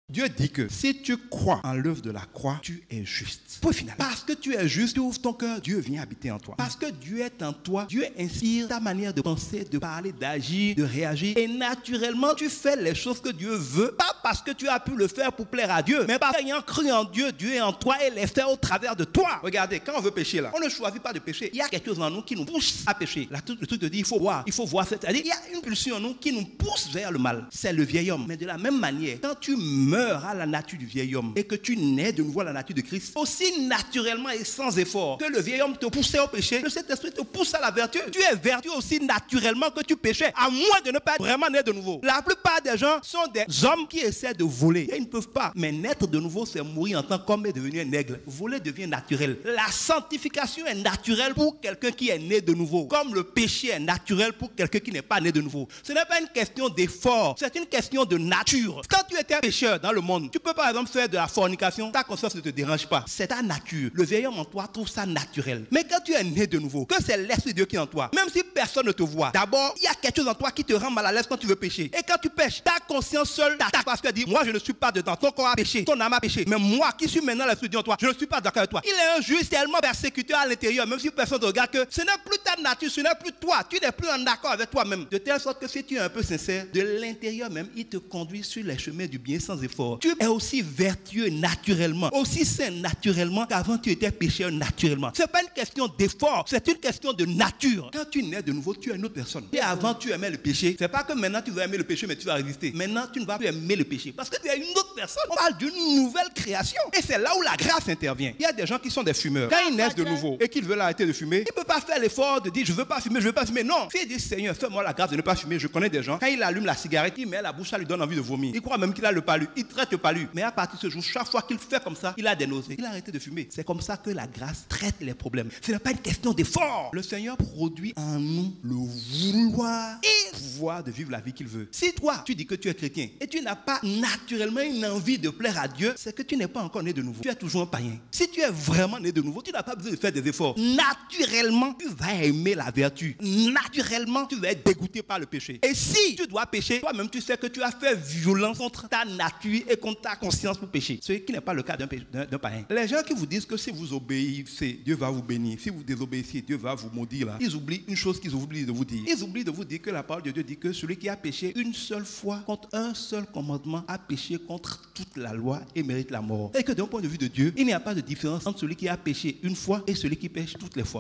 Dieu dit que si tu crois en l'œuvre de la croix, tu es juste. Point final. Parce que tu es juste, tu ouvres ton cœur, Dieu vient habiter en toi. Parce que Dieu est en toi, Dieu inspire ta manière de penser, de parler, d'agir, de réagir. Et naturellement, tu fais les choses que Dieu veut. Pas parce que tu as pu le faire pour plaire à Dieu, mais parce qu'ayant cru en Dieu, Dieu est en toi et les fait au travers de toi. Regardez, quand on veut pécher là, on ne choisit pas de pécher. Il y a quelque chose en nous qui nous pousse à pécher. Là, le truc te dit, il faut voir. C'est-à-dire, il y a une pulsion en nous qui nous pousse vers le mal. C'est le vieil homme. Mais de la même manière, quand tu meurs à la nature du vieil homme et que tu nais de nouveau à la nature de Christ, aussi naturellement et sans effort que le vieil homme te poussait au péché, le Saint-Esprit te pousse à la vertu. Tu es vertueux aussi naturellement que tu péchais, à moins de ne pas être vraiment né de nouveau. La plupart des gens sont des hommes qui essaient de voler et ils ne peuvent pas. Mais naître de nouveau, c'est mourir en tant qu'homme et devenir un aigle. Voler devient naturel. La sanctification est naturelle pour quelqu'un qui est né de nouveau, comme le péché est naturel pour quelqu'un qui n'est pas né de nouveau. Ce n'est pas une question d'effort, c'est une question de nature. Quand tu étais pécheur dans le monde, tu peux par exemple faire de la fornication, ta conscience ne te dérange pas. C'est ta nature. Le vieil homme en toi trouve ça naturel. Mais quand tu es né de nouveau, que c'est l'Esprit de Dieu qui est en toi, même si personne ne te voit, d'abord, il y a quelque chose en toi qui te rend mal à l'aise quand tu veux pécher. Et quand tu pêches, ta conscience seule t'attaque parce qu'elle dit, moi je ne suis pas dedans, ton corps a péché, ton âme a péché. Mais moi qui suis maintenant l'Esprit de Dieu en toi, je ne suis pas d'accord avec toi. Il est un juge tellement persécuteur à l'intérieur, même si personne ne te regarde, que ce n'est plus ta nature, ce n'est plus toi, tu n'es plus en accord avec toi-même. De telle sorte que si tu es un peu sincère, de l'intérieur même, il te conduit sur les chemins du bien sans effort. Tu es aussi vertueux naturellement, aussi sain naturellement qu'avant tu étais pécheur naturellement. Ce n'est pas une question d'effort, c'est une question de nature. Quand tu nais de nouveau, tu es une autre personne. Et avant tu aimais le péché, c'est pas que maintenant tu vas aimer le péché mais tu vas résister. Maintenant tu ne vas plus aimer le péché parce que tu es une autre personne. On parle d'une nouvelle création et c'est là où la grâce intervient. Il y a des gens qui sont des fumeurs. Quand ils naissent de nouveau et qu'ils veulent arrêter de fumer, ils ne peuvent pas faire l'effort de dire je veux pas fumer, je veux pas fumer. Non, s'il dit Seigneur, fais-moi la grâce de ne pas fumer. Je connais des gens, quand il allume la cigarette, il met la bouche, ça lui donne envie de vomir. Il croit même qu'il a le palu, il traite le palu. Mais à partir de ce jour, chaque fois qu'il fait comme ça, il a des nausées. Il a arrêté de fumer. C'est comme ça que la grâce traite les problèmes. Ce n'est pas une question d'effort. Le Seigneur produit en nous le vouloir et le pouvoir de vivre la vie qu'il veut. Si toi, tu dis que tu es chrétien et tu n'as pas naturellement une envie de plaire à Dieu, c'est que tu n'es pas encore né de nouveau. Tu es toujours un païen. Si tu es vraiment né de nouveau, tu n'as pas besoin de faire des efforts. Naturellement, tu vas aimer la vertu. Naturellement, tu vas être dégoûté par le péché. Et si tu dois pécher, toi-même tu sais que tu as fait violence contre ta nature et contre ta conscience pour pécher. Ce qui n'est pas le cas d'un païen. Les gens qui vous disent que si vous obéissez, Dieu va vous bénir. Si vous désobéissez, Dieu va vous maudire là. Ils oublient une chose qu'ils oublient de vous dire. Ils oublient de vous dire que la parole de Dieu dit que celui qui a péché une seule fois contre un seul commandement a péché contre toute la loi et mérite la mort. Et que d'un point de vue de Dieu, il n'y a pas de différence entre celui qui a péché une fois et celui qui pêche toutes les fois.